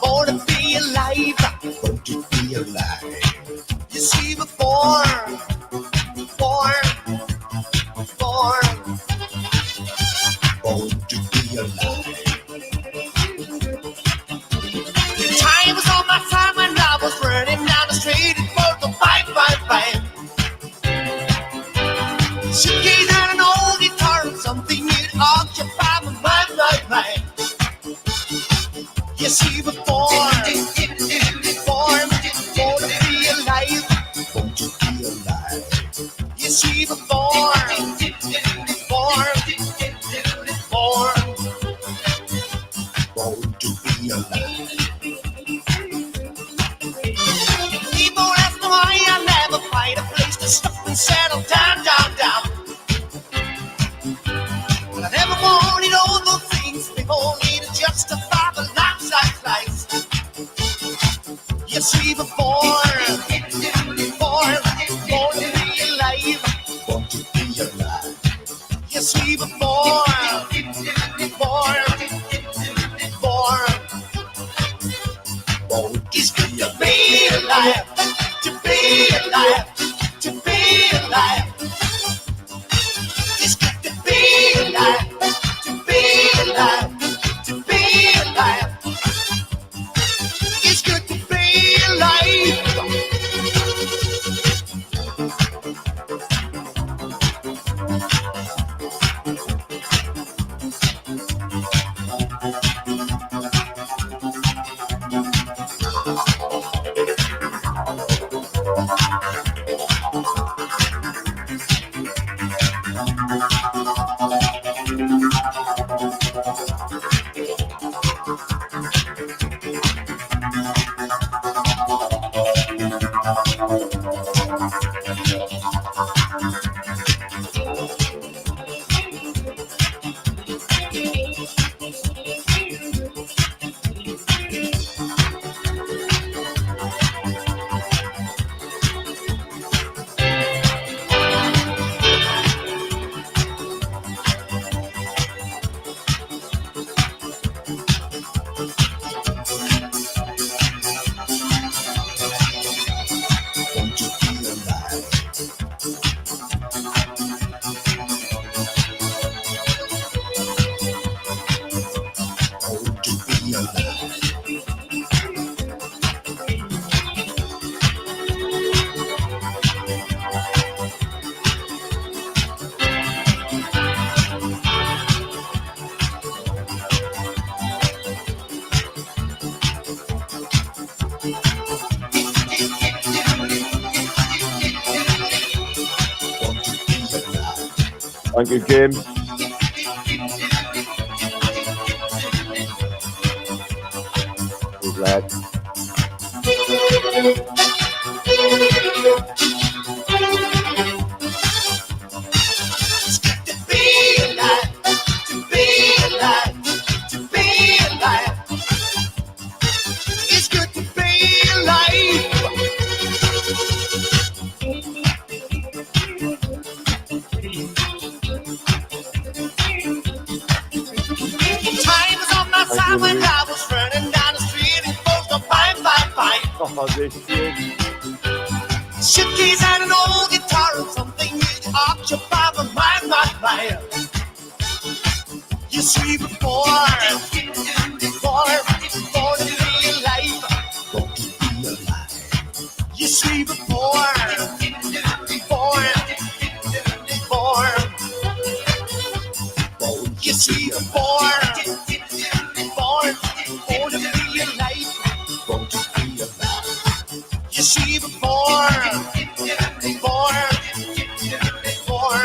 Born to be alive. Born to be alive. You see, we're born, born, born, born to be alive. Time was on my side when I was running down the street. It was a fight, fight, fight. Suitcase and an old guitar and something you'd occupy my mind, mind, mind. You see, we're born, born, born to be alive. Born to be alive. You see, we're born, born, born, born to be alive. People ask me why I never find a place to stop and settle down, down, down. But I never wanted all those things before me to justify the life, life, life. Yes, we were born, born, born to be alive. Born to be alive. Yes, we were born, born, born, born to be alive, to be alive, to be alive. It's good to be alive, to be alive, to be alive. It's good to be alive. Thank you, Jim. Good lad. It's good to be alive, to be alive, to be alive. It's good to be alive. Time was on my side when I was running down the street. It was a fight, fight, fight. Oh, this shit. Suitcase and an old guitar and something you'd occupy my mind, my mind. Yes, we were born, born, born to be alive. Born to be alive. Yes, we were born, born, born, born. Yes, we were born, born, born to be alive. Born to be alive. Yes, we were born, born, born.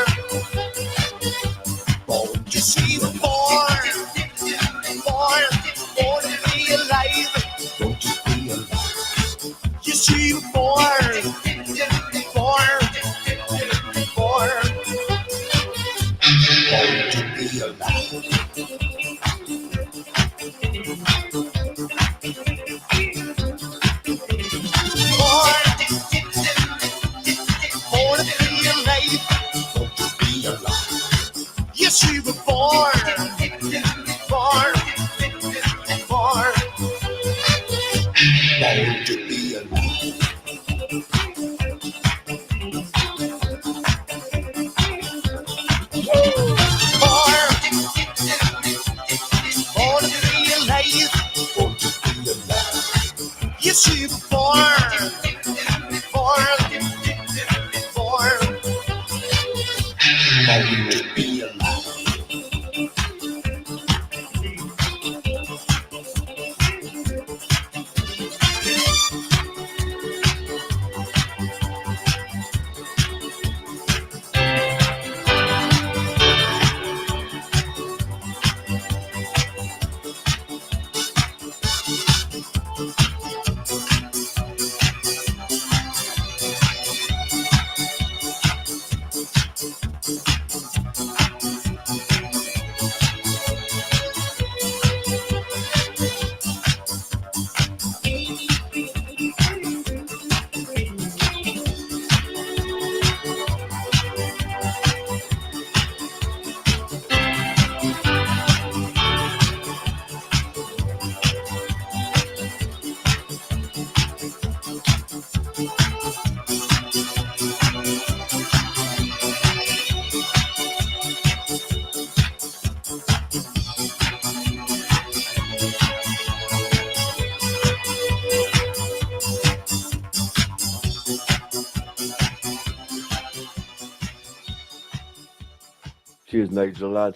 moment to be alive. Cheers, Nigel, lad.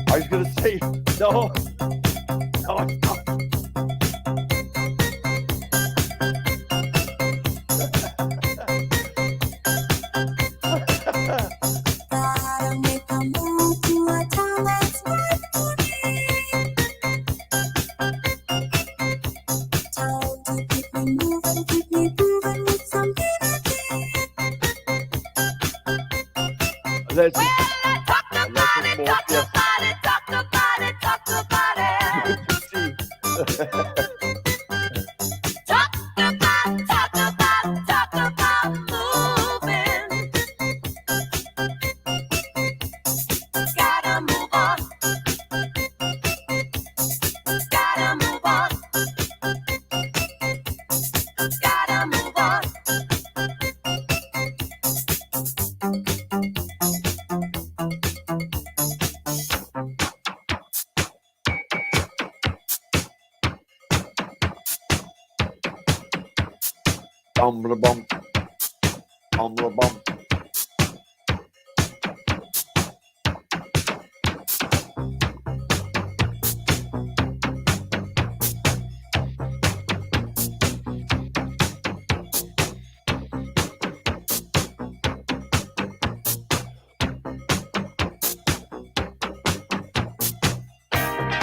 I was gonna say no, it's not. Gotta make a move to a town that's right for me. Town to keep me moving, keep me grooving with some energy. Let's Talk about it, talk about it, talk about it, talk about it. Talk about moving. Gotta move on. Gotta move on. Gotta move on. bum, bum.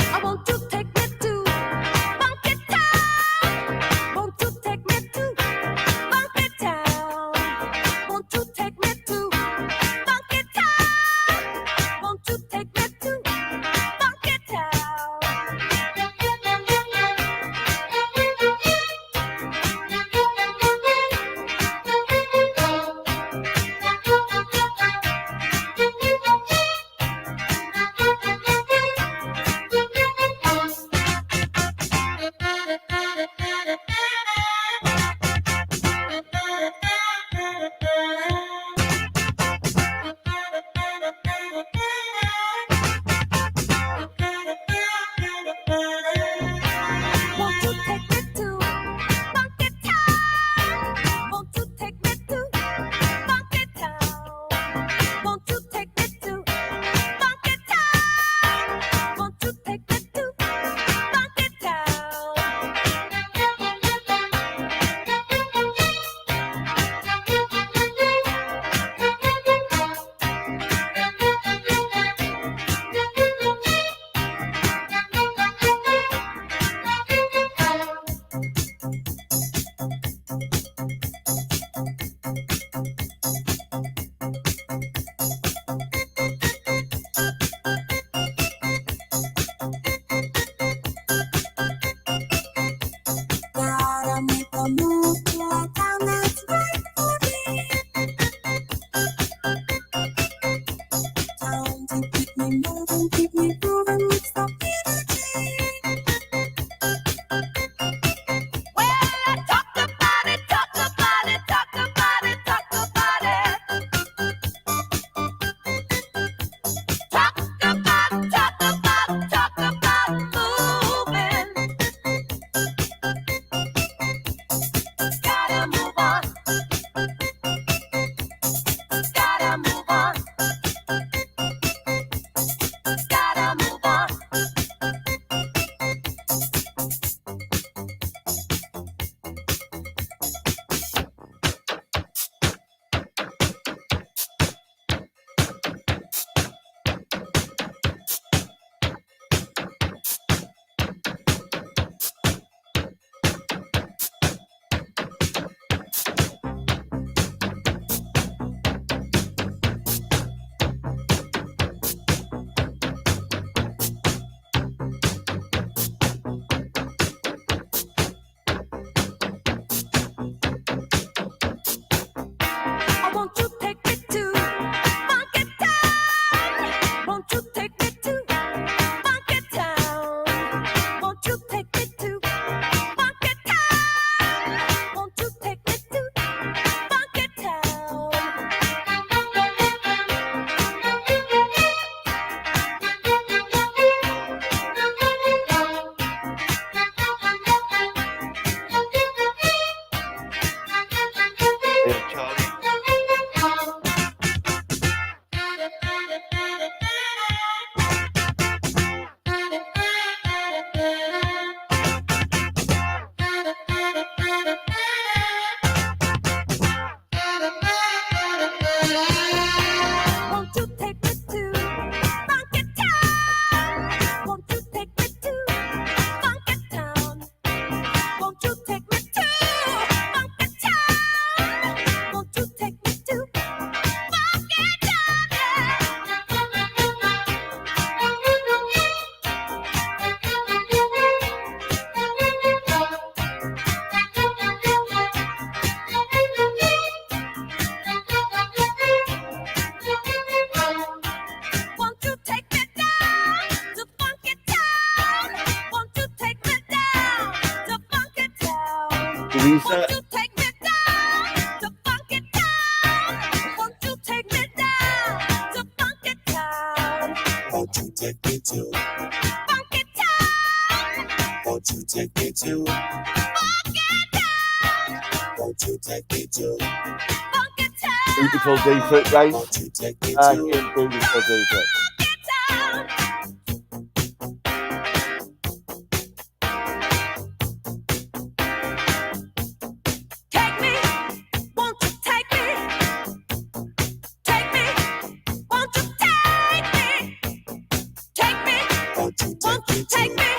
I want to take me to Funky Town. Want to take me to Funky Town. Want to take me to Funky Town. Want to take me to Funky Town. Teresa. Won't you take me down to Funky Town? Won't you take me down to Funky Town? Won't you take me to? Funky Town, Won't you take me to? Funky Town, Won't you take me to? Funky Town. Beautiful day for it, guys. Won't you take me Ah, to? again, beautiful day for it. Funky Town. Take me, won't you take me? Take me, won't you take me? Take me, Won't you won't take you me take to? me?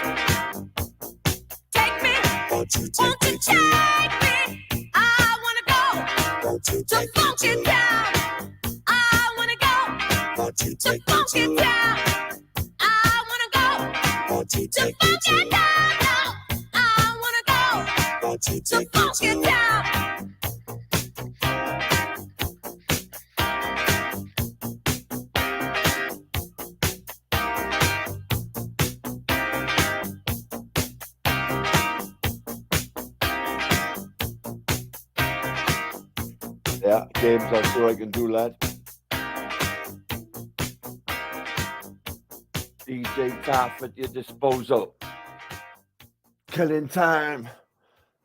Take me, Won't you won't take you me to? take me? I wanna go Won't you to take me Funky to? Town. I wanna go Won't you to take me Funky to? Town. I wanna go Won't you to take me Funky to? Town. No, I wanna go Won't you to take me Funky to? Town. Yeah, games, I'll see what I can do, lad. DJ Taff at your disposal. Killing time.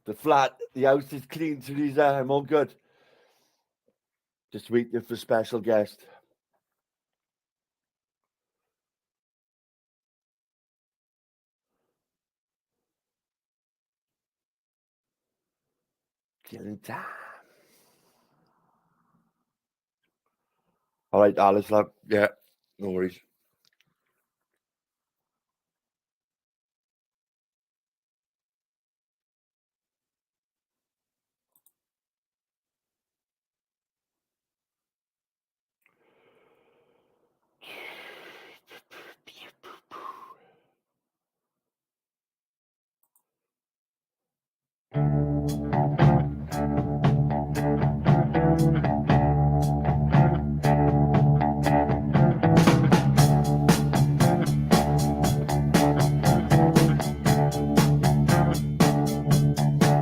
The flat, the house is clean, Teresa. I'm all good. Just waiting for special guest. Killing time. All right, Alice, love. Yeah, no worries.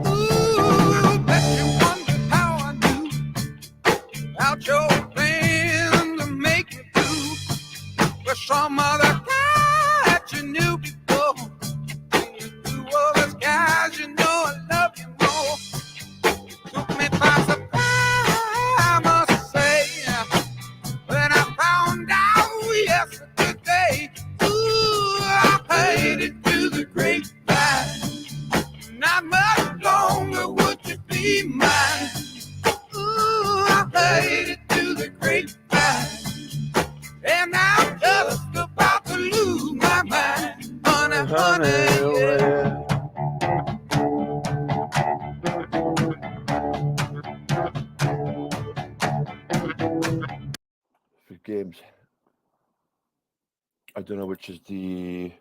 Ooh, bet you wonder how I knew about your plan to make me blue with some other guy that you knew before. When you knew other guys, you know I love you more. Took me by surprise, I must say, when I found out yesterday. Ooh, I paid it to the grapevine. Not much longer would you be mine. Ooh, I paid it to the grapevine. And I'm just about to lose my mind. Honey, honey, yeah. For games. I don't know which is the.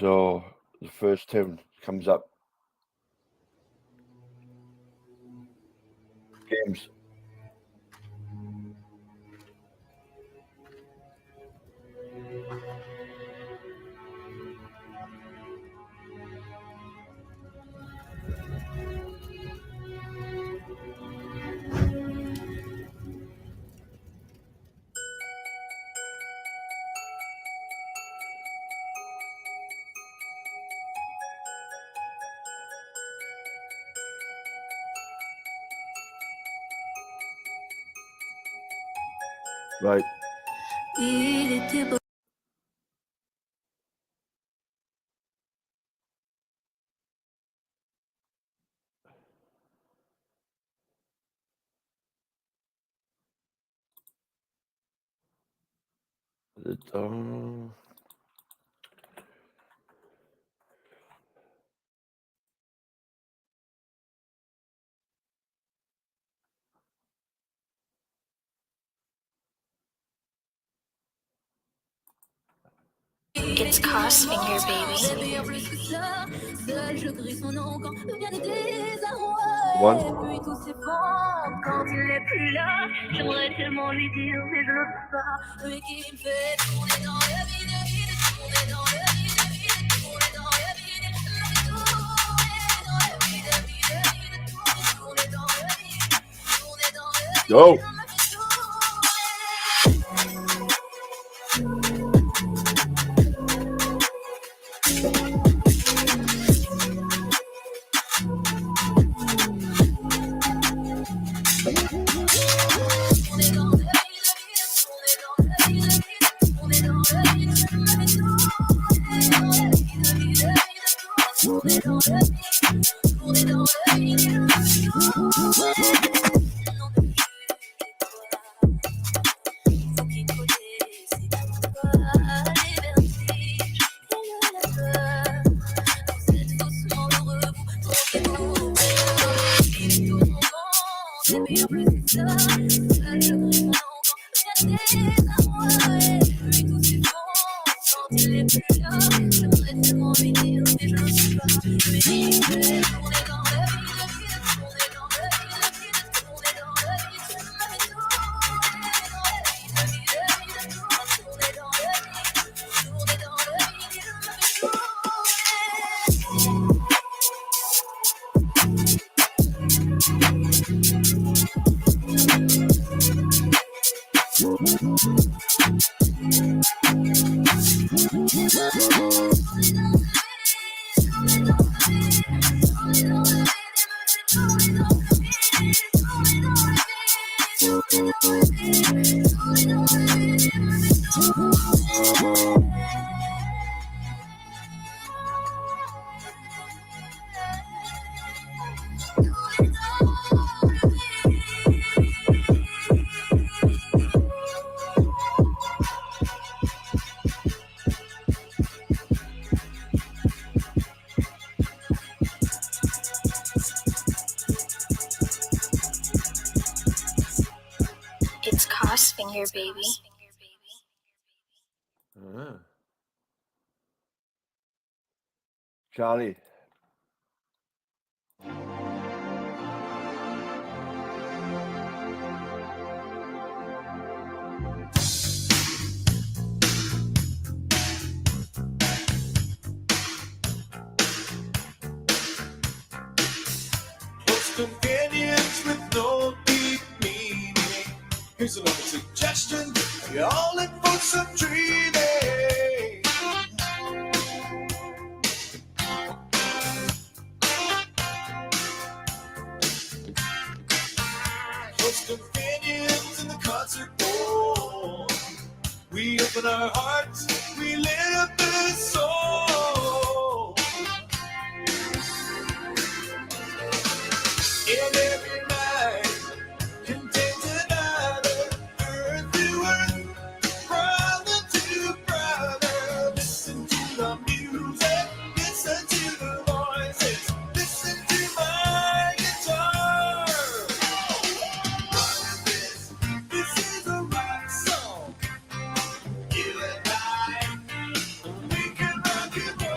So the first tune comes up. Games. Right. Il était beau. It's It's Crossfinger, baby. One. Puis tout s'effondre quand il n'est plus là. J'aimerais tellement lui dire, mais je le peux pas. Lui qui me fait tourner dans le vide, tourner dans le vide, tourner dans le vide, tourner dans le vide, tourner dans le vide. Yo. It's Crossfinger, baby. Ah. Charlie. Close companions with no deep meaning. Here's another suggestion. You're all in for some treating. Close companions in the concert hall. We open our hearts, we lit up the soul. In every night contains another earth to earth, brother to brother. Listen to the music, listen to the voices, listen to my guitar. This is a rock song. You and I, we can rock and roll.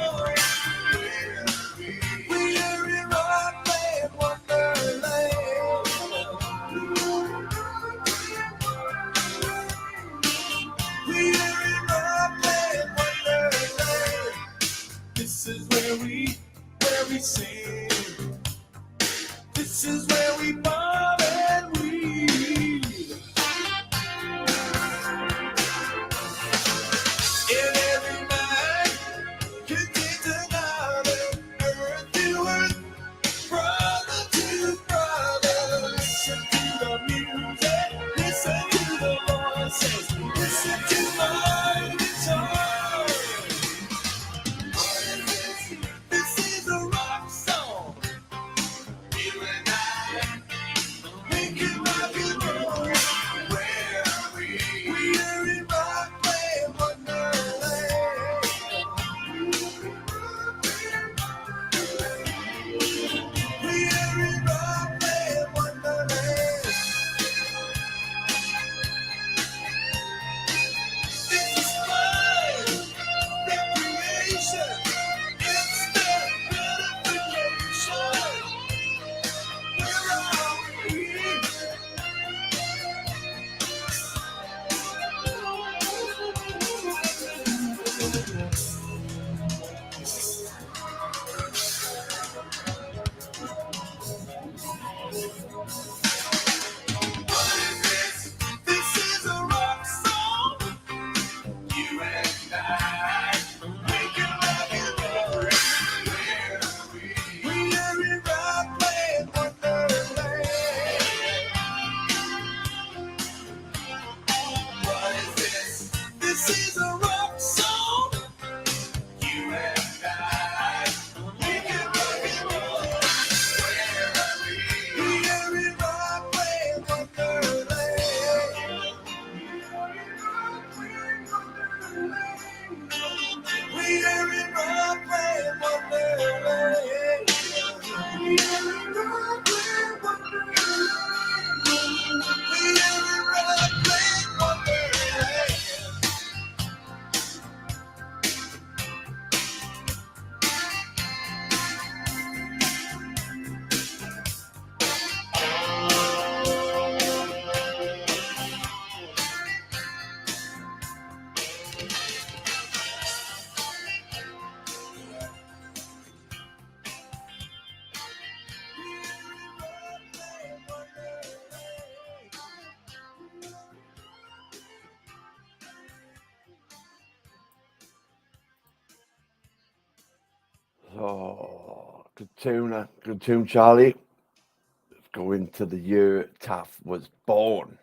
Oh, good tune, Charlie. Let's go into the year Taff was born.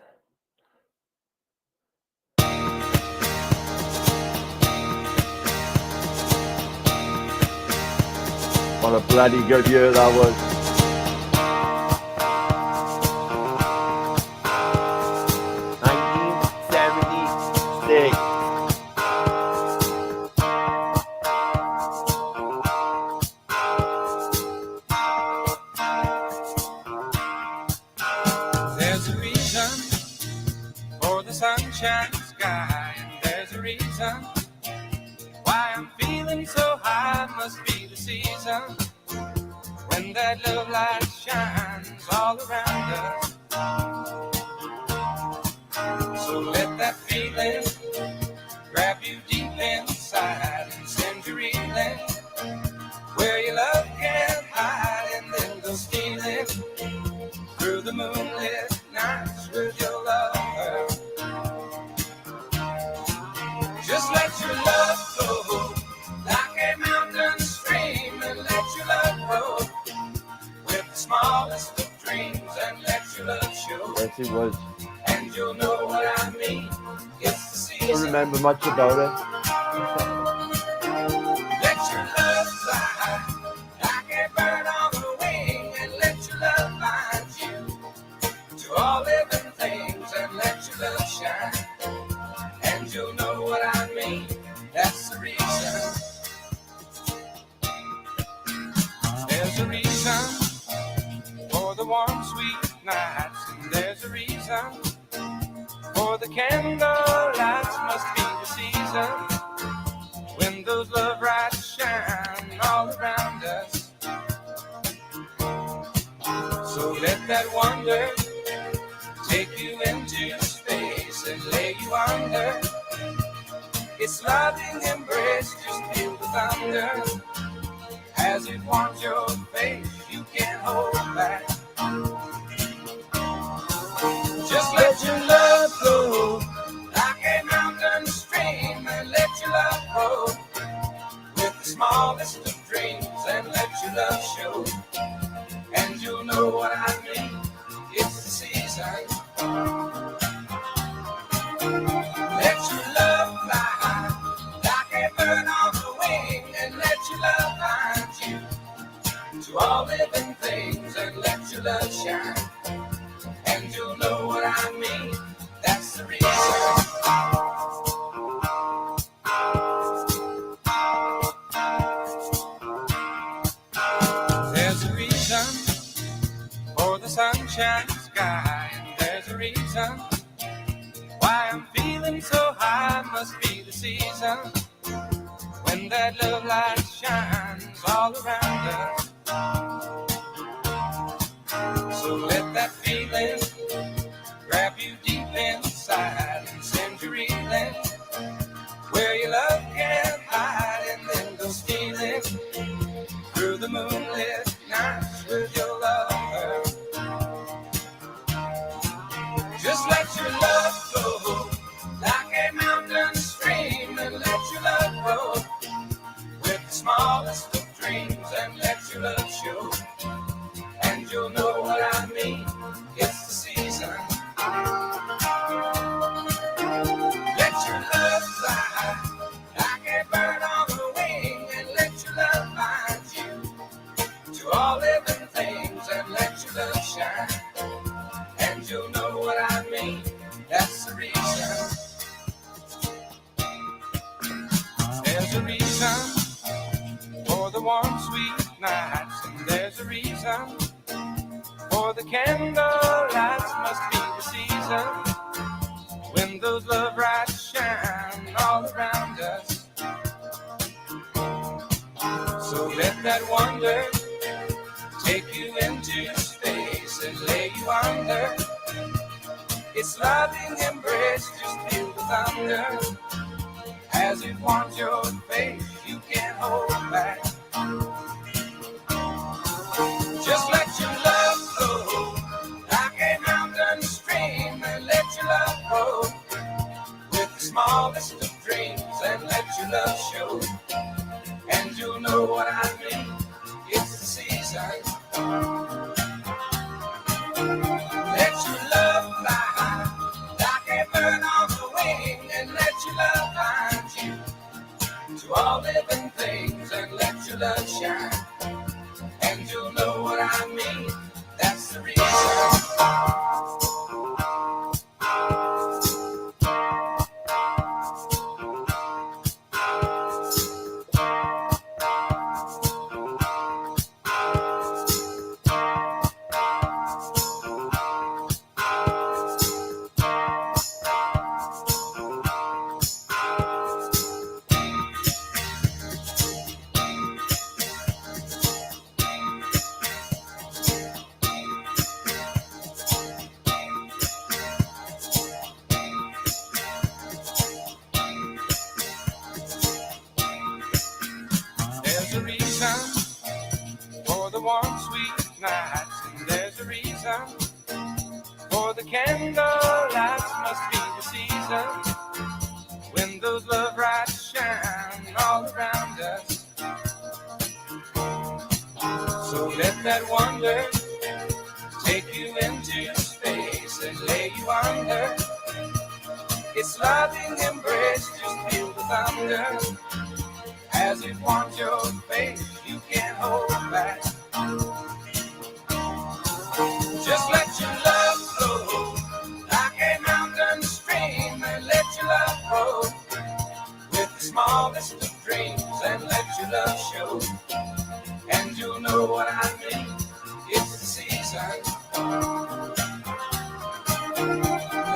What a bloody good year that was. There's a reason for the sunshine sky, and there's a reason why I'm feeling so high. Must be the season when that love light shines all around us. So let that feeling grab you deep inside and send you reeling where your love can't hide, and then go stealing through the moonlit nights with your lover. Just let your love flow like a mountain stream, and let your love grow with the smallest of dreams, and let your love show. Yes, it was. And you'll know what I mean. It's the I don't season. remember much about it. Let your love fly like a bird on the wing, and let your love find you to all living things, and let your love shine. And you'll know what I mean. That's the reason. There's a reason for the warm, sweet nights, and there's a reason for the candle lights. Must be the season when those love lights shine all around us. So let that wonder take you into space and lay you under its loving embrace. Just feel the thunder as it wants your face. You can't hold back. Just let your love flow like a mountain stream, and let your love grow with the smallest of dreams, and let your love show. And you'll know what I mean. It's the season. Let your love fly like a bird on the wing, and let your love find you to all living things, and let your love shine. And you'll know what I mean. That's the reason. There's a reason for the sunshine sky, and there's a reason why I'm feeling so high. Must be the season when that love light shines all around us. So let that feeling grab you deep inside and send you reeling where your love can't hide, and then go stealing through the moonlit nights with your lover. Just let your love flow like a mountain stream, and let your love grow with the smallest of dreams, and let your love show. And you'll know what I mean. It's the season. Let your love fly like a bird on the wing, and let your love find you to all living things, and let your love shine. And you'll know what I mean. That's the reason. There's a reason for the warm, sweet nights, and there's a reason for the candle lights. Must be the season when those love lights shine all around us. So let that wonder take you into space and lay you under its loving embrace. Just feel the thunder as it wants your face. You can't hold back. Just let your love flow like a mountain stream, and let your love grow with the smallest of dreams, and let your love show. And you'll know what I mean. candlelight must be the season when those love lights shine all around us. So let that wonder take you into space and lay you under. Its loving embrace, just feel the thunder as it wants your face. You can't hold back. Just let your love flow like a mountain stream, and let your love grow with the smallest of dreams, and let your love show, and you'll know what I mean. It's the season.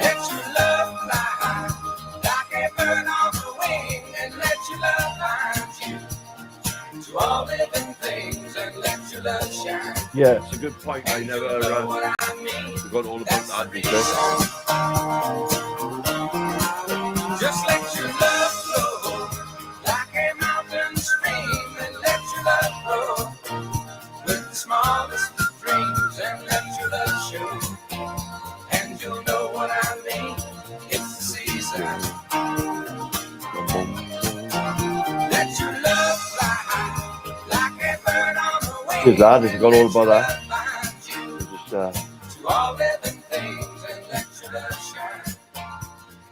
Let your love fly like a bird on the wing, and let your love find you to all living things, and let your love shine. Yeah, it's a good point. I never What I mean. forgot all about That's that the before. Just let your love flow like a mountain stream, and let your love grow with the smallest of dreams, and let your love show, and you'll know what I mean. It's the season. Let your love fly like a bird on the wing. Good lad, I forgot all and about let that. your love find you Just, to all living things, and let your love shine,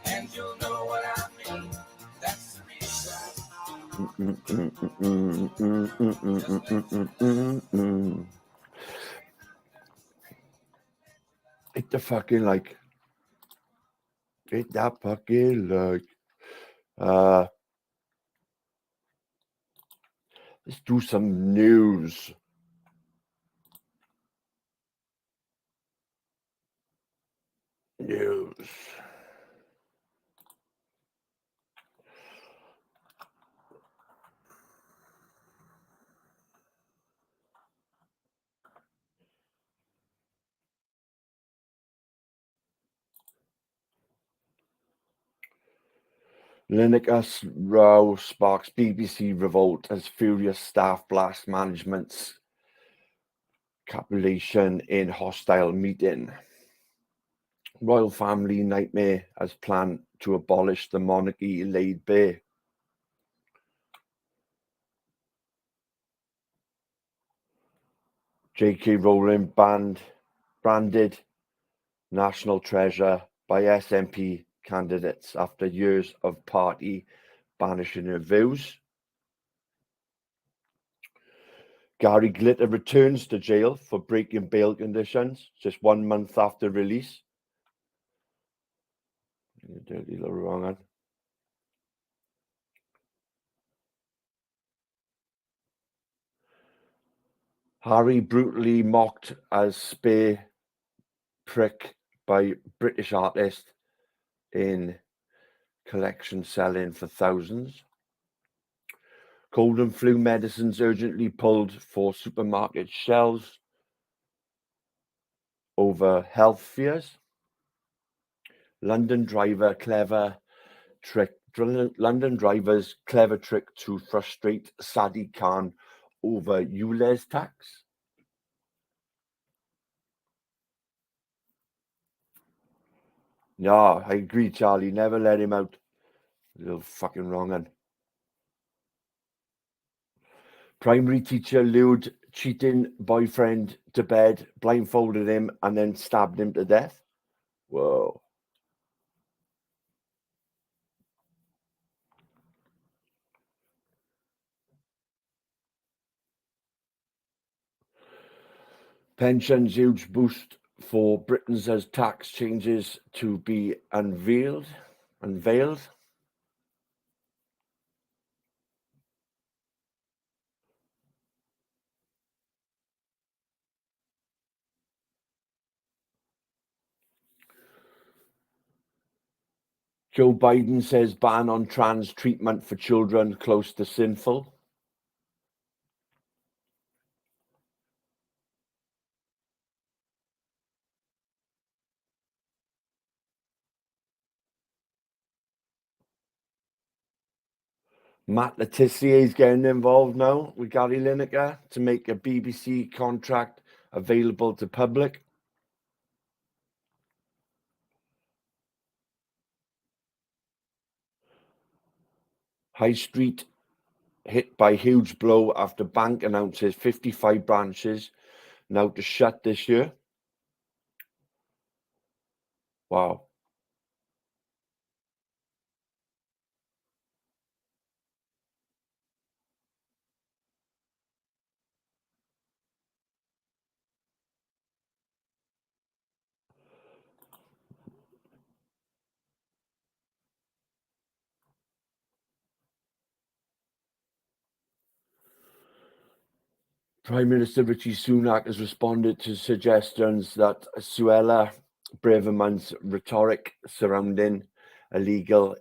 and you'll know what I mean. That's the reason. hit the fucking like. Hit that fucking like. Let's do some news. News. Lineker row sparks BBC revolt as furious staff blast management's capitulation in hostile meeting. Royal family nightmare as plan to abolish the monarchy laid bare. J.K. Rowling branded national treasure by SNP candidates after years of party banishing her views. Gary Glitter returns to jail for breaking bail conditions just 1 month after release. You dirty little wrong one. Harry brutally mocked as spare prick by British artist in collection selling for thousands. Cold and flu medicines urgently pulled for supermarket shelves over health fears. London driver's clever trick to frustrate Sadiq Khan over ULEZ tax. No, I agree, Charlie. Never let him out. Little fucking wrong one. Primary teacher lured cheating boyfriend to bed, blindfolded him, and then stabbed him to death. Whoa. Pensions huge boost for Britain's as tax changes to be unveiled. Joe Biden says ban on trans treatment for children close to sinful. Matt Letizia is getting involved now with Gary Lineker to make a BBC contract available to public. High Street hit by huge blow after bank announces 55 branches now to shut this year. Wow. Prime Minister Rishi Sunak has responded to suggestions that Suella Braverman's rhetoric surrounding illegal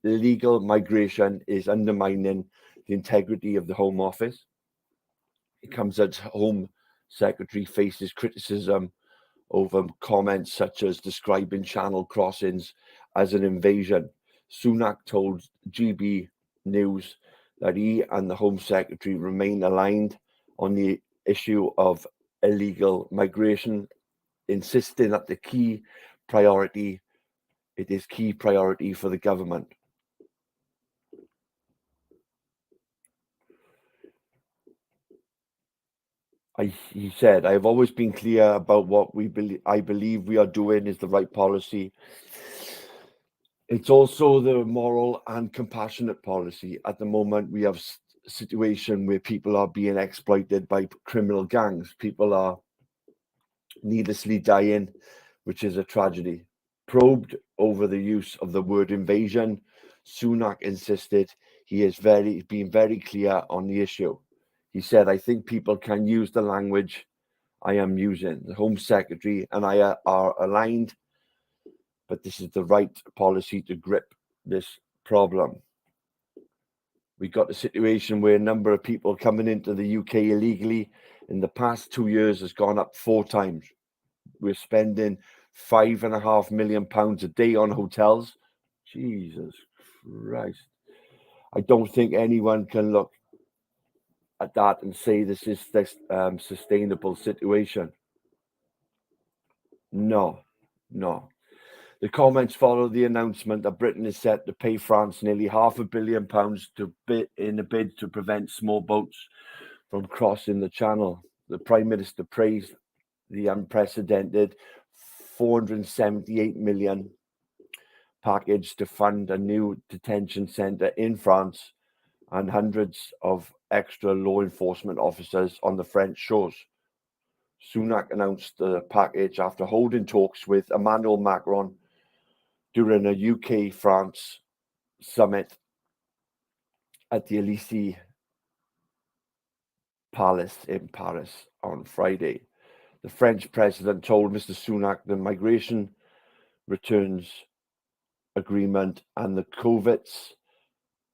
illegal migration is undermining the integrity of the Home Office. It comes as Home Secretary faces criticism over comments such as describing Channel crossings as an invasion. Sunak told GB News that he and the Home Secretary remain aligned on the issue of illegal migration, insisting that it is key priority for the government. He said, "I have always been clear about what I believe we are doing is the right policy. It's also the moral and compassionate policy. At the moment, we have a situation where people are being exploited by criminal gangs. People are needlessly dying, which is a tragedy." Probed over the use of the word invasion, Sunak insisted he has been very clear on the issue. He said, "I think people can use the language I am using. The Home Secretary and I are aligned, but this is the right policy to grip this problem." We got a situation where a number of people coming into the UK illegally in the past 2 years has gone up 4 times. We're spending £5.5 million a day on hotels. Jesus Christ. I don't think anyone can look at that and say this is this sustainable situation. No. The comments follow the announcement that Britain is set to pay France nearly £500 million in a bid to prevent small boats from crossing the Channel. The Prime Minister praised the unprecedented £478 million package to fund a new detention centre in France and hundreds of extra law enforcement officers on the French shores. Sunak announced the package after holding talks with Emmanuel Macron during a UK-France summit at the Élysée Palace in Paris on Friday. The French president told Mr. Sunak the migration returns agreement and the COVIDs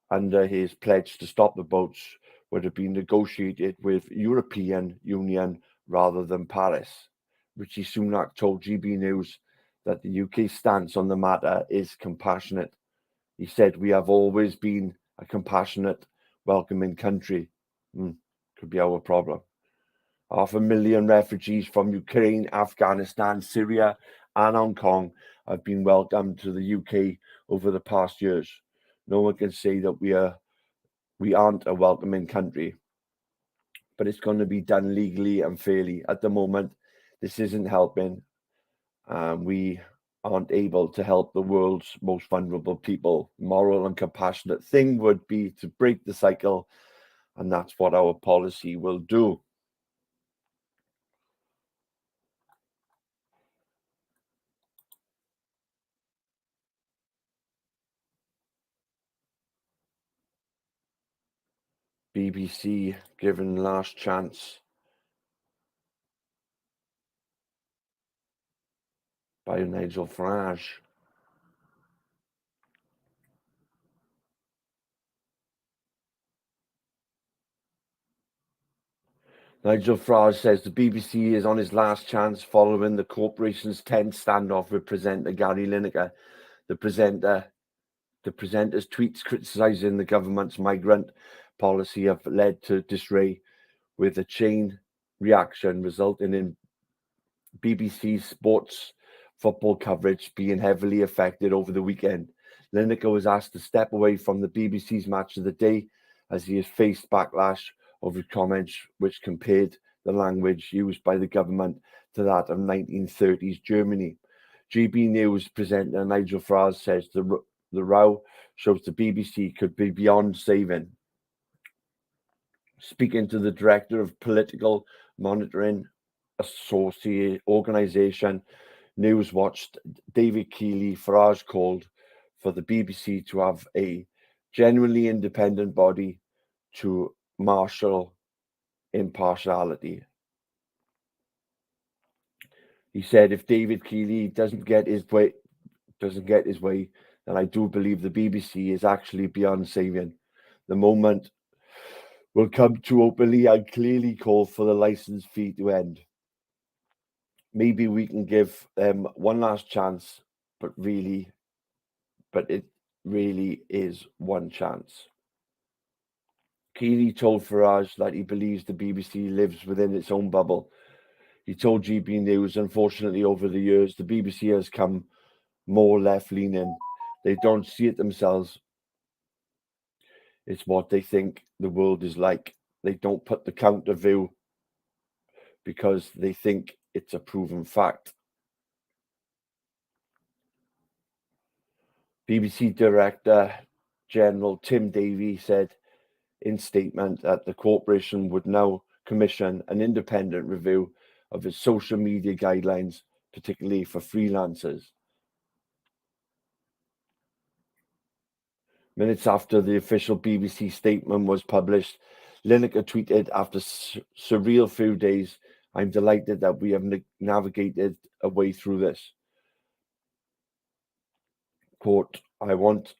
under his pledge to stop the boats would have been negotiated with European Union rather than Paris. Rishi Sunak told GB News that the UK stance on the matter is compassionate. He said, "We have always been a compassionate, welcoming country." Could be our problem. 500,000 refugees from Ukraine, Afghanistan, Syria, and Hong Kong have been welcomed to the UK over the past years. No one can say that we aren't a welcoming country, but it's going to be done legally and fairly. At the moment, this isn't helping. We aren't able to help the world's most vulnerable people. Moral and compassionate thing would be to break the cycle, and that's what our policy will do. BBC given last chance by Nigel Farage. Nigel Farage says the BBC is on his last chance following the corporation's tense standoff with presenter Gary Lineker. The presenter's tweets criticising the government's migrant policy have led to disarray, with a chain reaction resulting in BBC sports football coverage being heavily affected over the weekend. Lineker was asked to step away from the BBC's Match of the Day as he has faced backlash over comments which compared the language used by the government to that of 1930s Germany. GB News presenter Nigel Farage says the row shows the BBC could be beyond saving. Speaking to the director of Political Monitoring Organisation Newswatch, David Keeley, Farage called for the BBC to have a genuinely independent body to marshal impartiality. He said, if David Keeley doesn't get his way, then I do believe the BBC is actually beyond saving. The moment will come to openly and clearly call for the license fee to end. Maybe we can give them one last chance, but it really is one chance. Keeley told Farage that he believes the BBC lives within its own bubble. He told GB News, unfortunately, over the years, the BBC has come more left-leaning. They don't see it themselves. It's what they think the world is like. They don't put the counter view because they think it's a proven fact. BBC Director General Tim Davie said in statement that the corporation would now commission an independent review of its social media guidelines, particularly for freelancers. Minutes after the official BBC statement was published, Lineker tweeted, after surreal few days, I'm delighted that we have navigated a way through this. Quote, I want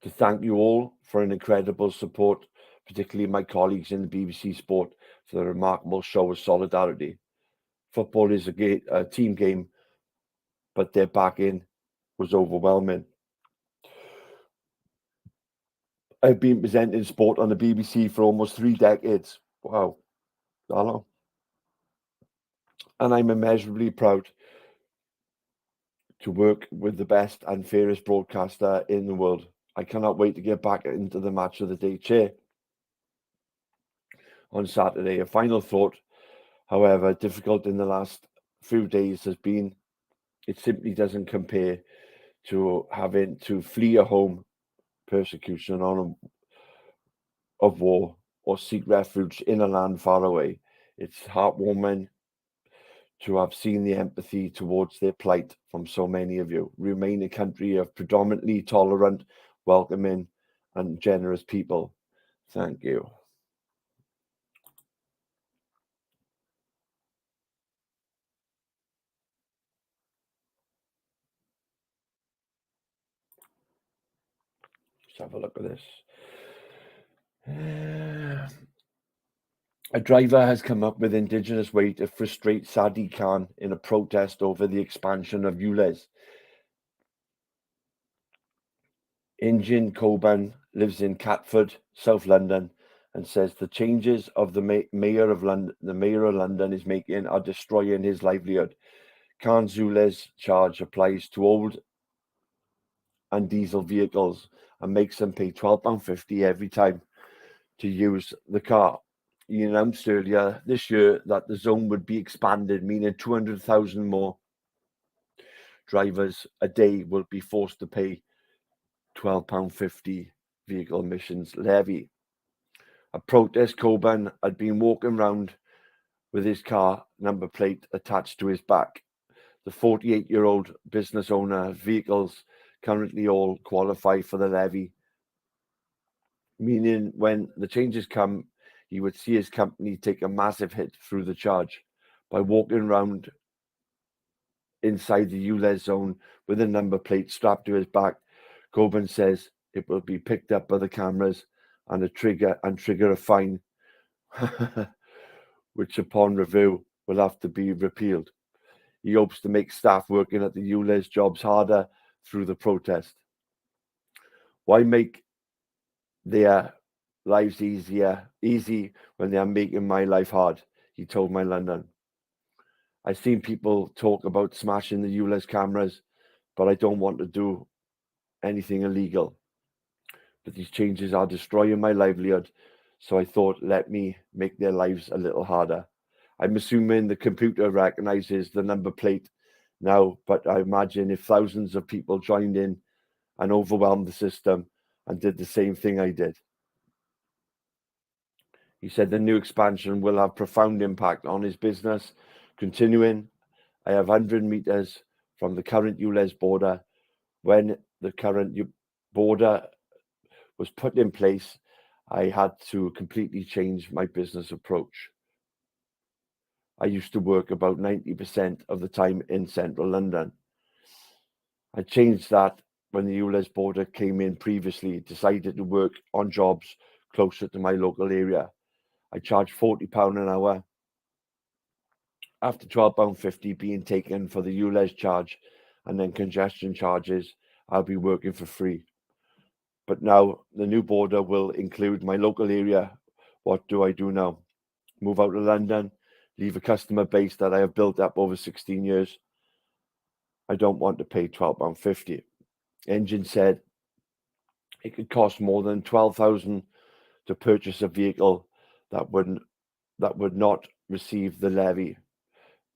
to thank you all for an incredible support, particularly my colleagues in the BBC Sport, for the remarkable show of solidarity. Football is a team game, but their backing was overwhelming. I've been presenting sport on the BBC for almost 3 decades. Wow, that long. And I'm immeasurably proud to work with the best and fairest broadcaster in the world. I cannot wait to get back into the Match of the Day chair on Saturday. A final thought, however difficult in the last few days has been, it simply doesn't compare to having to flee a home, persecution of war, or seek refuge in a land far away. It's heartwarming to have seen the empathy towards their plight from so many of you. Remain a country of predominantly tolerant, welcoming, and generous people. Thank you. Let's have a look at this. A driver has come up with Indigenous way to frustrate Sadiq Khan in a protest over the expansion of ULEZ. Injin Coban lives in Catford, South London, and says the changes of the mayor of London is making are destroying his livelihood. Khan's ULEZ charge applies to old and diesel vehicles and makes them pay £12.50 every time to use the car. He announced earlier this year that the zone would be expanded, meaning 200,000 more drivers a day will be forced to pay £12.50 vehicle emissions levy. A protest Coban had been walking around with his car number plate attached to his back. The 48-year-old business owner vehicles currently all qualify for the levy, meaning when the changes come, he would see his company take a massive hit through the charge. By walking around inside the ULEZ zone with a number plate strapped to his back, Coban says it will be picked up by the cameras and trigger a fine, which upon review will have to be repealed. He hopes to make staff working at the ULEZ jobs harder through the protest. Why make their lives easy when they are making my life hard, he told My London. I've seen people talk about smashing the ULEZ cameras, but I don't want to do anything illegal. But these changes are destroying my livelihood, so I thought, let me make their lives a little harder. I'm assuming the computer recognizes the number plate now, but I imagine if thousands of people joined in and overwhelmed the system and did the same thing I did. He said the new expansion will have profound impact on his business. Continuing, I have 100 meters from the current ULEZ border. When the current border was put in place, I had to completely change my business approach. I used to work about 90% of the time in central London. I changed that when the ULEZ border came in previously, decided to work on jobs closer to my local area. I charge £40 an hour. After £12.50 being taken for the ULEZ charge and then congestion charges, I'll be working for free. But now the new border will include my local area. What do I do now? Move out of London, leave a customer base that I have built up over 16 years. I don't want to pay £12.50. Engine said it could cost more than £12,000 to purchase a vehicle that would not receive the levy,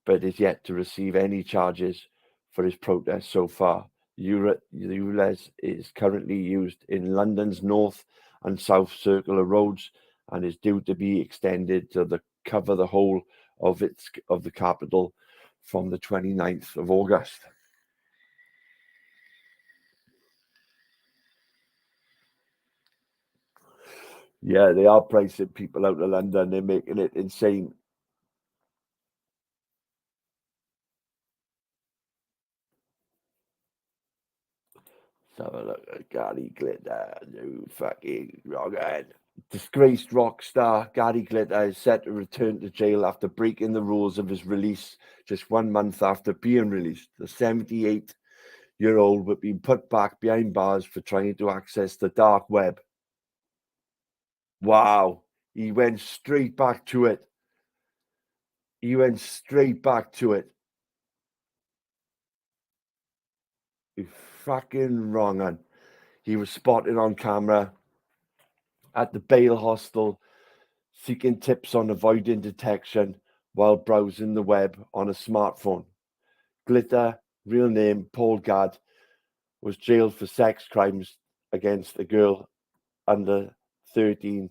but is yet to receive any charges for his protest so far. The ULEZ is currently used in London's north and south circular roads and is due to be extended to cover the whole of the capital from the 29th of August. Yeah, they are pricing people out of London. They're making it insane. Let's have a look at Gary Glitter, new fucking rockhead. Disgraced rock star Gary Glitter is set to return to jail after breaking the rules of his release just 1 month after being released. The 78-year-old would be put back behind bars for trying to access the dark web. Wow, he went straight back to it. You fucking wrong, man. He was spotted on camera at the bail hostel seeking tips on avoiding detection while browsing the web on a smartphone. Glitter, real name Paul Gadd, was jailed for sex crimes against a girl under 13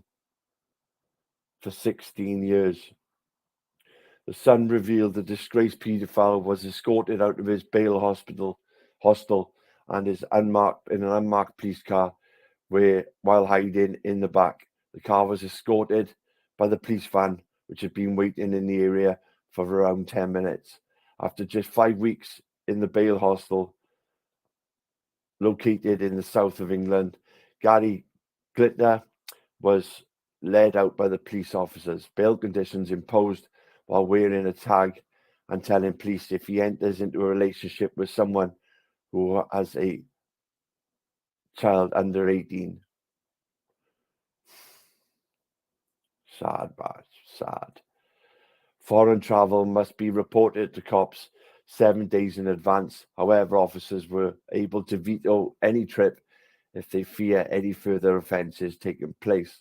for 16 years. The Sun revealed the disgraced paedophile was escorted out of his bail hostel and is in an unmarked police car while hiding in the back. The car was escorted by the police van, which had been waiting in the area for around 10 minutes. After just 5 weeks in the bail hostel, located in the south of England, Gary Glitter was led out by the police officers. Bail conditions imposed while wearing a tag and telling police if he enters into a relationship with someone who has a child under 18. Sad, but sad. Foreign travel must be reported to cops 7 days in advance. However, officers were able to veto any trip if they fear any further offences taking place.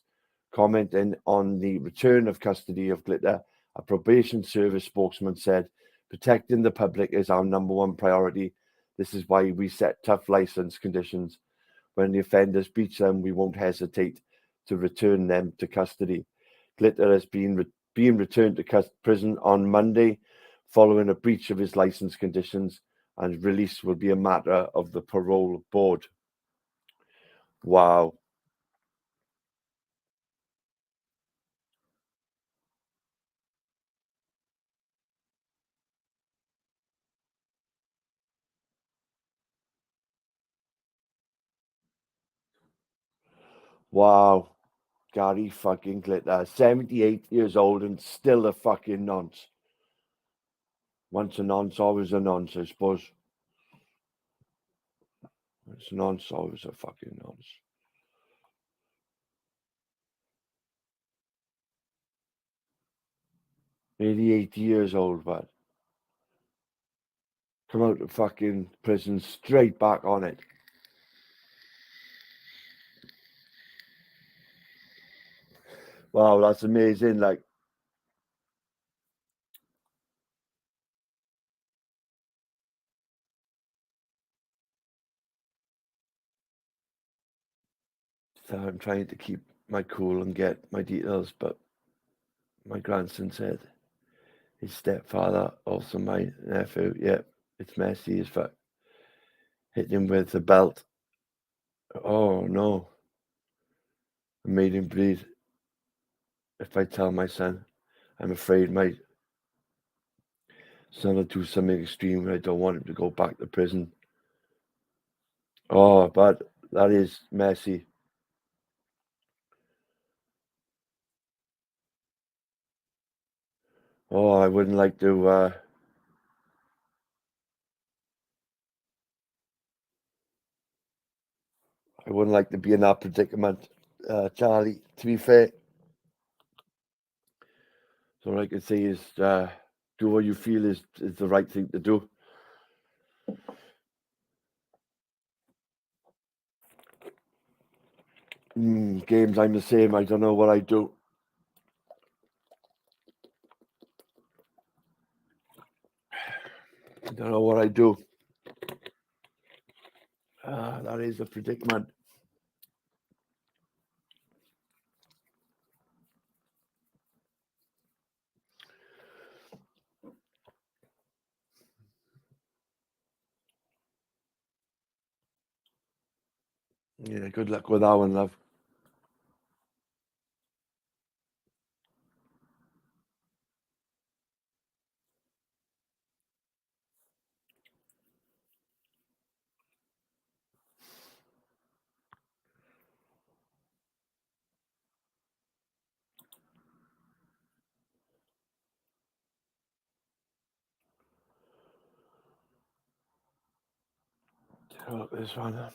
Commenting on the return of custody of Glitter, a probation service spokesman said, "Protecting the public is our number one priority. This is why we set tough licence conditions. When the offenders breach them, we won't hesitate to return them to custody." Glitter has been being returned to prison on Monday following a breach of his licence conditions, and release will be a matter of the parole board. Wow. Wow. Gary fucking Glitter, 78 years old and still a fucking nonce. Once a nonce, always a nonce, I suppose. Once a nonce, always a fucking nonce. 88 years old, but come out of fucking prison straight back on it. Wow, that's amazing. Like, so I'm trying to keep my cool and get my details, but my grandson said his stepfather, also my nephew, yeah, it's messy as fuck. Hit him with the belt. Oh no. I made him bleed. If I tell my son, I'm afraid my son will do something extreme and I don't want him to go back to prison. Oh, but that is messy. Oh, I wouldn't like to be in that predicament, Charlie, to be fair. So all I can say is do what you feel is the right thing to do. Games, I'm the same. I don't know what I do. I don't know what I do. That is a predicament. Yeah, good luck with that one, love. Oh, this one.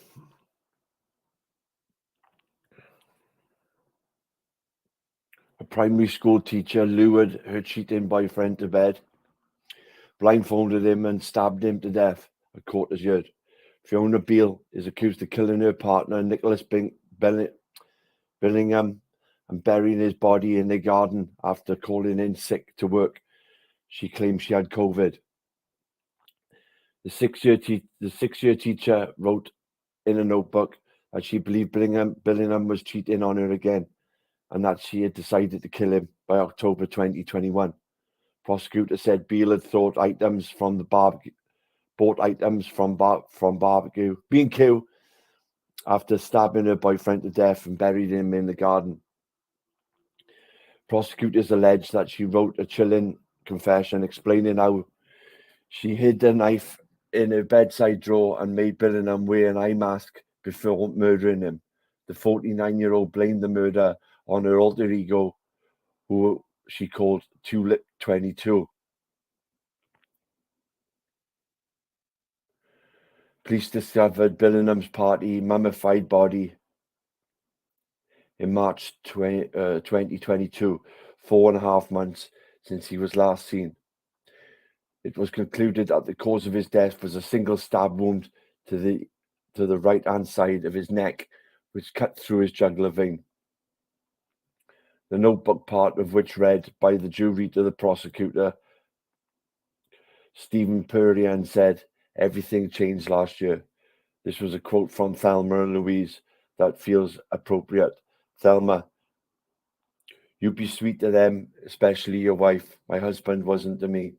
A primary school teacher lured her cheating boyfriend to bed, blindfolded him and stabbed him to death, a court has heard. Fiona Beale is accused of killing her partner, Nicholas Billingham, and burying his body in their garden after calling in sick to work. She claimed she had COVID. The six-year teacher wrote in a notebook that she believed Billingham was cheating on her again, and that she had decided to kill him by October 2021. Prosecutor said Beale had bought items from barbecue B&Q after stabbing her boyfriend to death and buried him in the garden. Prosecutors alleged that she wrote a chilling confession explaining how she hid the knife in her bedside drawer and made Billingham wear an eye mask before murdering him. The 49-year-old blamed the murder on her alter ego, who she called Tulip 22. Police discovered Billingham's mummified body in March 2022, 4.5 months since he was last seen. It was concluded that the cause of his death was a single stab wound to the right-hand side of his neck, which cut through his jugular vein. The notebook, part of which read by the jury to the prosecutor, Stephen Purian, said, "Everything changed last year." This was a quote from Thelma and Louise that feels appropriate. Thelma, you be sweet to them, especially your wife. My husband wasn't to me.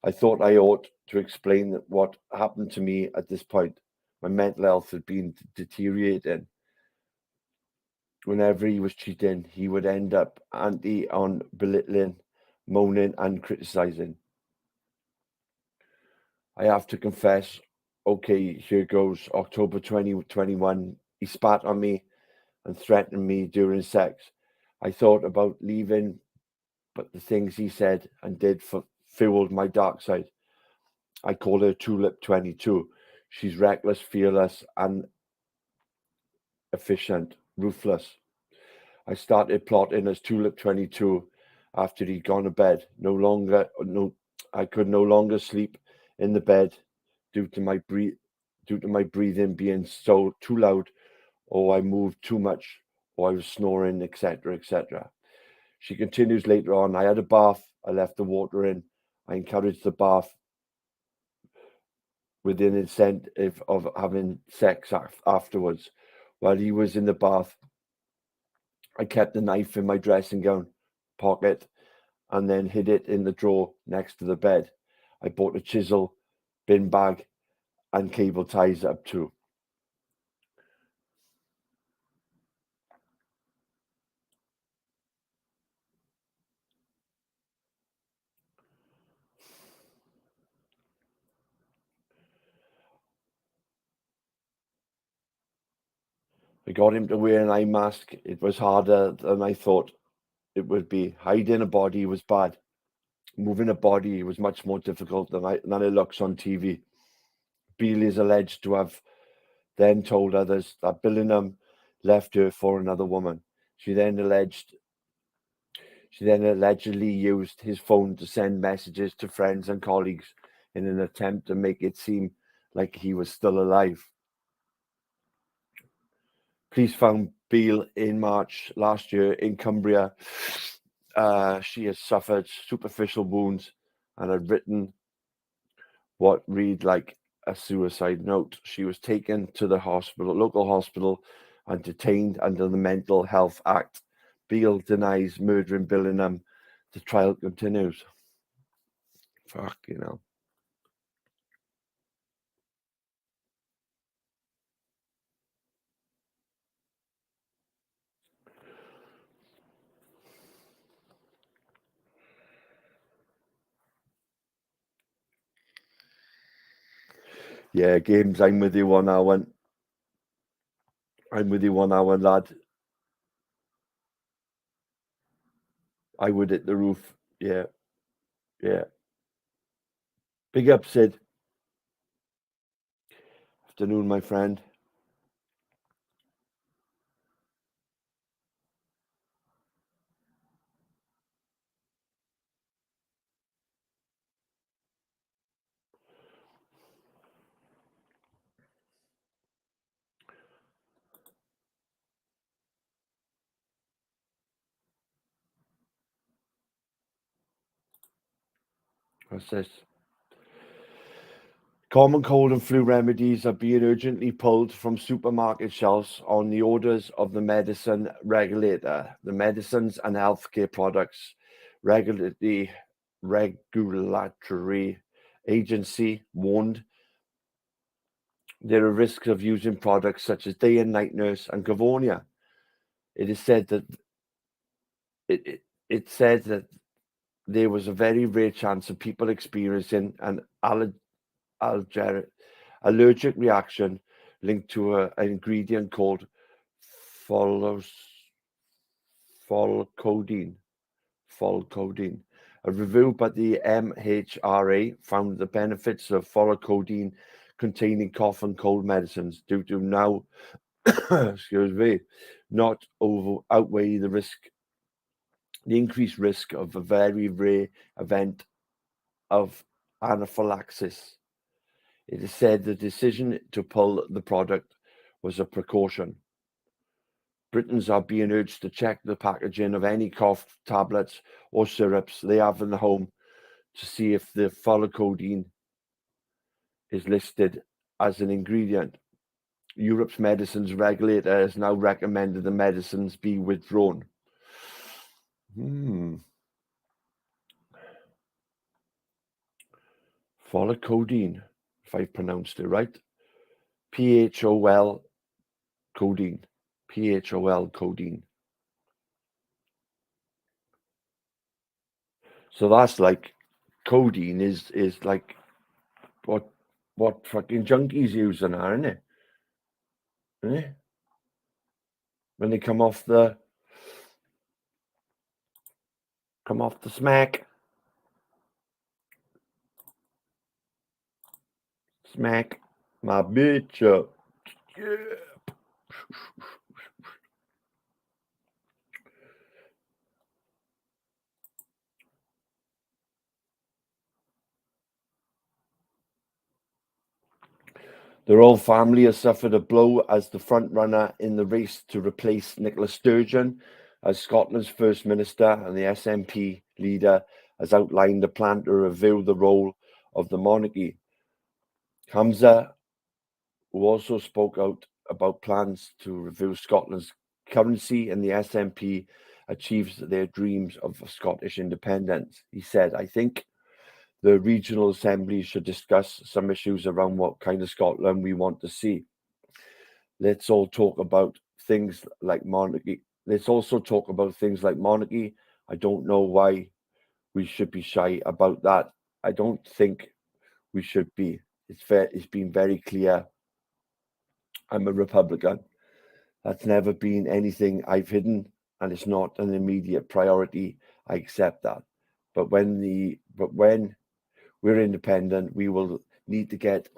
I thought I ought to explain what happened to me at this point. My mental health had been deteriorating. Whenever he was cheating, he would end up anti on belittling, moaning, and criticizing. I have to confess, okay, here goes. October 2021, he spat on me and threatened me during sex. I thought about leaving, but the things he said and did fueled my dark side. I call her Tulip 22. She's reckless, fearless, and efficient, ruthless. I started plotting as Tulip 22 after he'd gone to bed. I could no longer sleep in the bed due to my breathing being so too loud, or I moved too much, or I was snoring, etc., etc. She continues later on, I had a bath, I left the water in, I encouraged the bath with an incentive of having sex afterwards. While he was in the bath, I kept the knife in my dressing gown pocket and then hid it in the drawer next to the bed. I bought a chisel, bin bag, and cable ties up too. I got him to wear an eye mask. It was harder than I thought it would be. Hiding a body was bad. Moving a body was much more difficult than it looks on TV. Beale is alleged to have then told others that Billingham left her for another woman. She then allegedly used his phone to send messages to friends and colleagues in an attempt to make it seem like he was still alive. Police found Beale in March last year in Cumbria. She has suffered superficial wounds and had written what read like a suicide note. She was taken to the local hospital, and detained under the Mental Health Act. Beale denies murdering Billingham. The trial continues. Fuck, you know. Yeah, Games, I'm with you on that one. I'm with you on that one, lad. I would hit the roof. Yeah. Yeah. Big up, Sid. Afternoon, my friend. What's this? Common cold and flu remedies are being urgently pulled from supermarket shelves on the orders of the medicine regulator. The Medicines and Healthcare Products Regulatory Agency warned there are risks of using products such as Day and Night Nurse and Gavonia. It is said that it said that there was a very rare chance of people experiencing an allergic reaction linked to an ingredient called folcodine. A review by the MHRA found the benefits of folcodine containing cough and cold medicines due to now not outweigh the increased risk of a very rare event of anaphylaxis. It is said the decision to pull the product was a precaution. Britons are being urged to check the packaging of any cough tablets or syrups they have in the home to see if the folcodine is listed as an ingredient. Europe's medicines regulator has now recommended the medicines be withdrawn. Folcodine, if I pronounced it right. PHOL codeine. PHOL codeine. So that's like codeine is like what fucking junkies use in there, isn't it? Isn't it? When they come off the smack. Smack my bitch up. Yeah. The royal family has suffered a blow as the front runner in the race to replace Nicola Sturgeon as Scotland's First Minister and the SNP leader has outlined a plan to review the role of the monarchy. Hamza, who also spoke out about plans to review Scotland's currency and the SNP achieves their dreams of Scottish independence. He said, I think the regional assembly should discuss some issues around what kind of Scotland we want to see. Let's all talk about things like monarchy. Let's also talk about things like monarchy. I don't know why we should be shy about that. I don't think we should be. It's been very clear. I'm a Republican. That's never been anything I've hidden, and it's not an immediate priority. I accept that. But when we're independent, we will need to get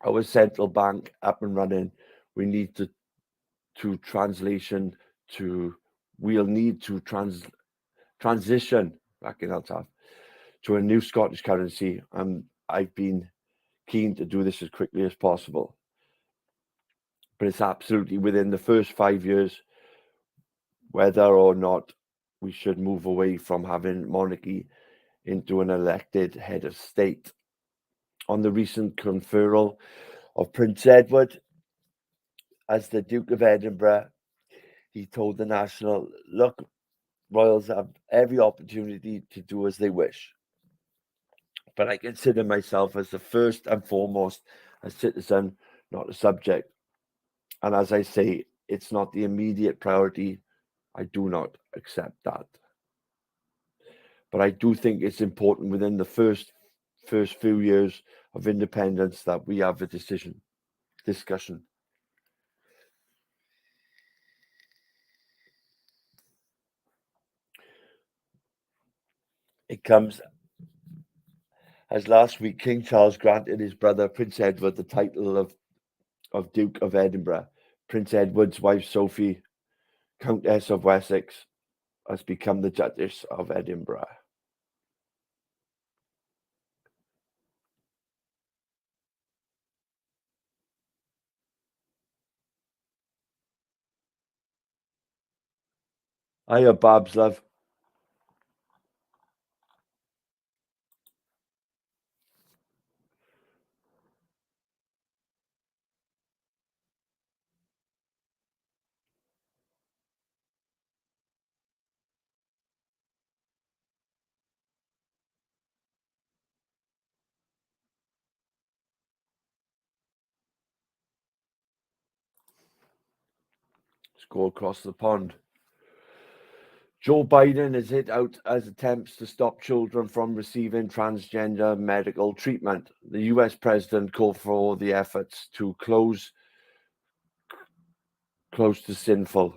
our central bank up and running. We need to we'll need to transition back in that to a new Scottish currency, and I've been keen to do this as quickly as possible. But it's absolutely within the first 5 years whether or not we should move away from having monarchy into an elected head of state. On the recent conferral of Prince Edward as the Duke of Edinburgh, he told the National, look, royals have every opportunity to do as they wish. But I consider myself as the first and foremost a citizen, not a subject. And as I say, it's not the immediate priority. I do not accept that. But I do think it's important within the first few years of independence that we have a discussion. It comes as last week King Charles granted his brother Prince Edward the title of Duke of Edinburgh. Prince Edward's wife Sophie, Countess of Wessex, has become the Duchess of Edinburgh. Hiya, Babs, love. Let's go across the pond. Joe Biden has hit out as attempts to stop children from receiving transgender medical treatment. The US president called for the efforts to close to sinful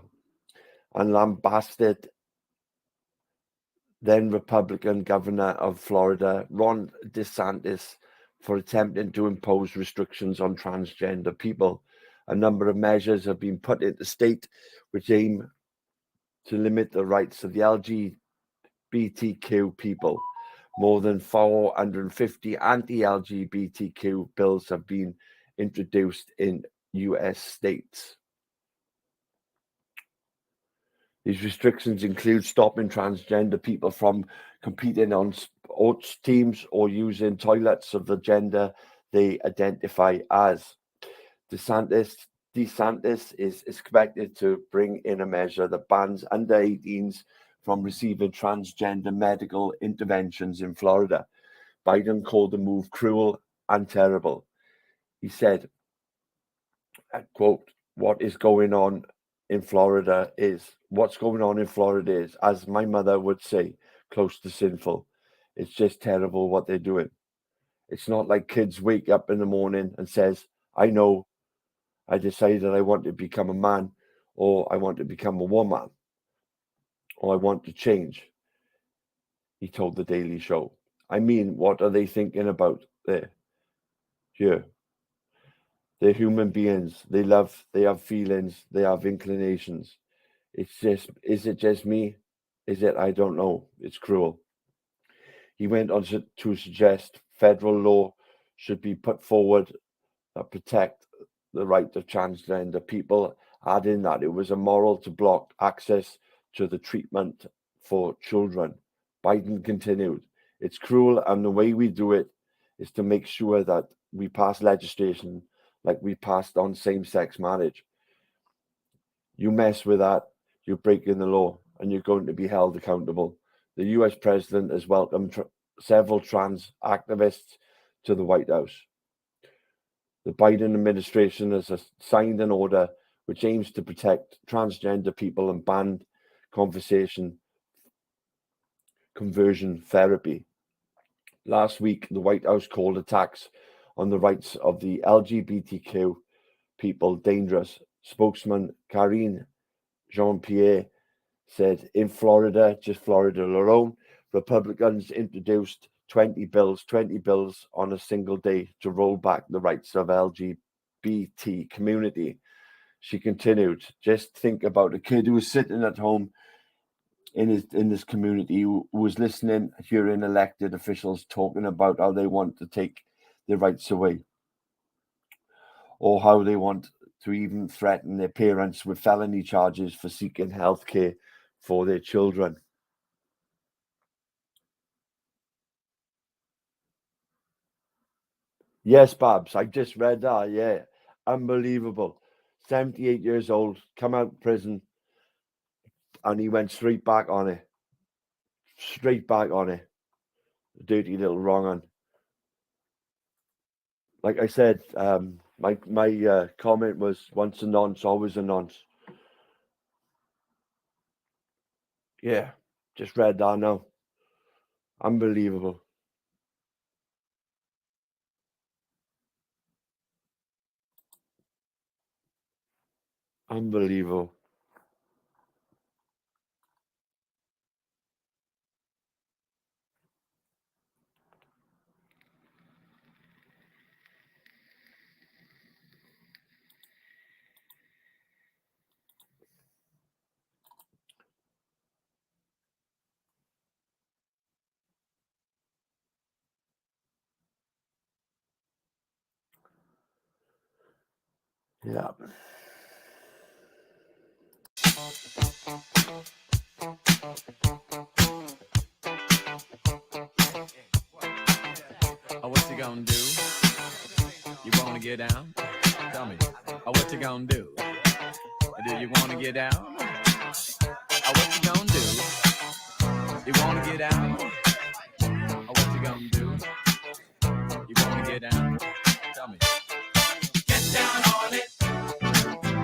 and lambasted then Republican governor of Florida, Ron DeSantis, for attempting to impose restrictions on transgender people. A number of measures have been put into state which aim to limit the rights of the LGBTQ people. More than 450 anti-LGBTQ bills have been introduced in US states. These restrictions include stopping transgender people from competing on sports teams or using toilets of the gender they identify as. DeSantis is expected to bring in a measure that bans under 18s from receiving transgender medical interventions in Florida. Biden called the move cruel and terrible. He said, quote, what's going on in Florida is, as my mother would say, close to sinful. It's just terrible what they're doing. It's not like kids wake up in the morning and says, I know, I decided I want to become a man, or I want to become a woman, or I want to change, he told the Daily Show. I mean, what are they thinking about there? Here. They're human beings. They love, they have feelings, they have inclinations. Is it just me? Is it? I don't know. It's cruel. He went on to suggest federal law should be put forward that protect the right of transgender people adding that it was immoral to block access to the treatment for children. Biden continued, "It's cruel, and the way we do it is to make sure that we pass legislation like we passed on same-sex marriage. You mess with that, you're breaking the law, and you're going to be held accountable." The US president has welcomed several trans activists to the White House. The Biden administration has signed an order which aims to protect transgender people and ban conversion therapy. Last week, the White House called attacks on the rights of the LGBTQ people dangerous. Spokesman Karine Jean-Pierre said in Florida, just Florida alone, Republicans introduced 20 bills on a single day to roll back the rights of LGBT community. She continued, "Just think about a kid who was sitting at home in this community who was listening, hearing elected officials talking about how they want to take their rights away, or how they want to even threaten their parents with felony charges for seeking health care for their children." Yes, Babs, I just read that. Yeah, unbelievable. 78 years old, come out of prison, and he went straight back on it. Dirty little wrong un. Like I said, my comment was, once a nonce, always a nonce. Yeah, just read that now. Unbelievable. Unbelievable. Yeah. Oh, what you gonna do? You wanna get down? Tell me. Oh, what you gonna do? Do you wanna get down? Oh, what you gonna do? You wanna get out? Oh, what you gonna do? You wanna get down? Tell me. Get down on it.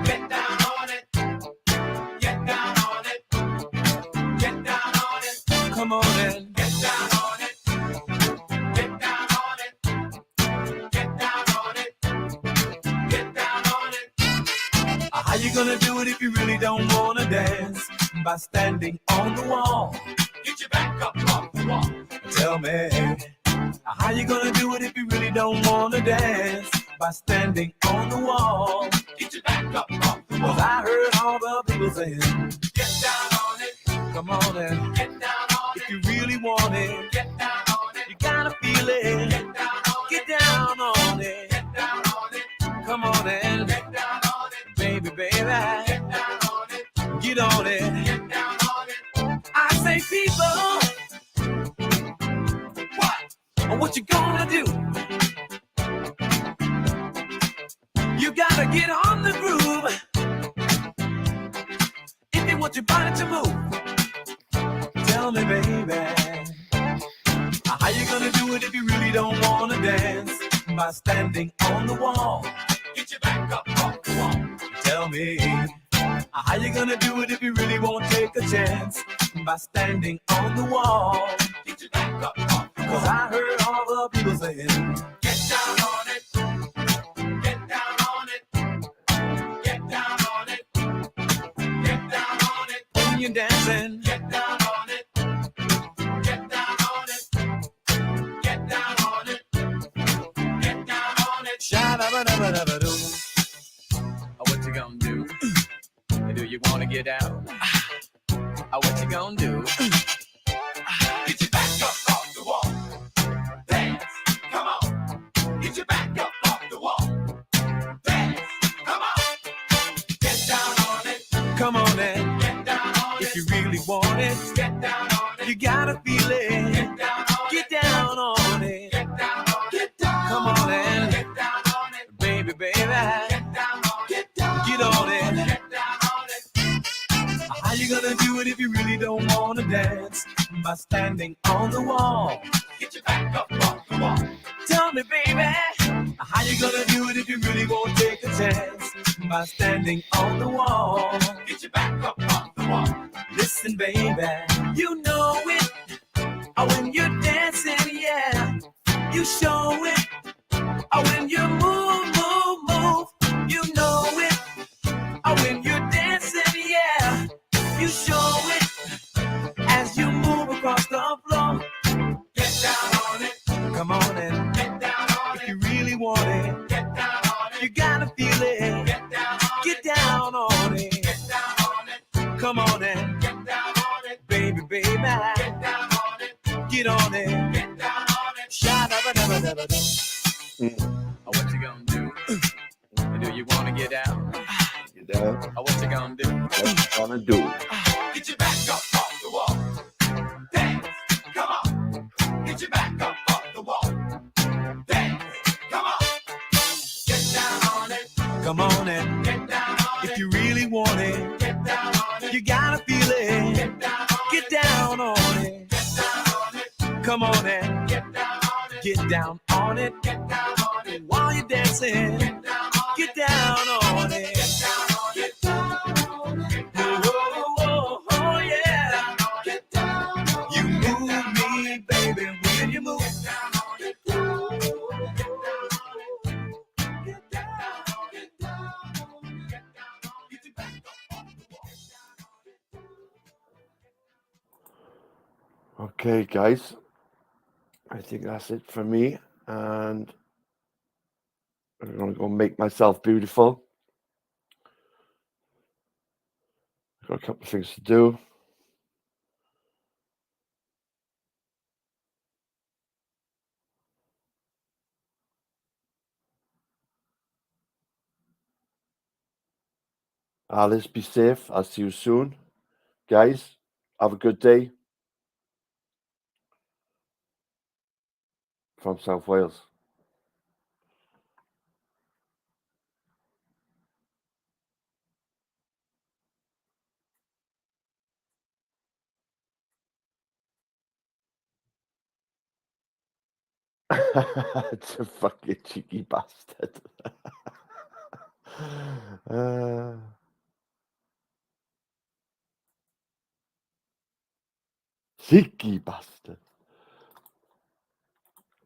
Get down on it. Get down on it. Get down on it. Come on in. Get down on it. Get down on it. Get down on it. Get down on it. How you gonna do it if you really don't wanna dance? By standing on the wall. Get your back up off the wall. Tell me, how you gonna do it if you really don't wanna dance? By standing on the wall. Get your back up off the wall. Cause I heard all the people saying, Get down on it. come on and Get down on if it. you really want it, Get down on it. you gotta feel it. Get down on Get it. down on it. Get down on it. Come on and Get down on it. baby, baby, Get down on it. get on it. Get down on it. I say, people, what you gonna do? You gotta get on the groove if you want your body to move. Tell me, baby, how you gonna do it if you really don't wanna dance? By standing on the wall. Get your back up off the wall. Tell me, how you gonna do it if you really won't take a chance? By standing on the wall. Get your back up off the Cause wall. I heard all the people saying, Get down on it. Get down on it. Get down on it. Get down on it. when you're dancing, Get down on it. Get down on it. Get down on it. Get down on it. sha-da-ba-da-ba-da-ba-doo. Oh, what you gonna do? Do you wanna get out? Oh, what you gonna do? Get your back up off the wall. Dance. Come on. Get your back up off the wall. Dance. Come on. Get down really want it, get down on it. You gotta feel it, get down on it. Get down on it. Come on and get down on it. Baby, baby, get down on it. Get on it. Get down on it. How you gonna do it if you really don't wanna dance? By standing on the wall. Get your back up off the wall. Tell me, baby, how you gonna do it if you really won't take a chance? By standing on the wall. Get your back up off the wall. Listen, baby, you know it. When you're dancing, yeah, you show it. When you move, move, move, you know it. When you're dancing, yeah, you show it. As you move across the floor, get down on it. Come on and get down on it. If you really want it, get down on it. You gotta feel it. Get down on it. Get down on it. Get down on it. Come on and get down on it. Baby, baby, get down on it. Get on it. Get down on it. Sha-da-ba-da-ba-da-ba-da. What you gonna do? Do you wanna get down? You know, What you gonna do? what you gonna do? Get your back up off the wall. Dance, come on. Get your back up off the wall. Dance, come on. Get down on it. Come on and get down on it. If you really want it, get down on it. You gotta feel it. Get down on it. Get down on it. Get down on it. Come on and get down on it. Get down on it. Get down on it. While you're dancing, get down on it. Get down on it. Get down on it. Get down on it. Oh, oh, oh, yeah. Get down on it. You move me, baby, when you move. Get down on it. Get down on it. Get down on it. Get down on it. Get down on it. Get your back up off the wall. Okay, guys. I think that's it for me. And I'm going to go make myself beautiful. I've got a couple of things to do. Alice, be safe. I'll see you soon. Guys, have a good day. From South Wales. It's a fucking cheeky bastard. Cheeky bastard.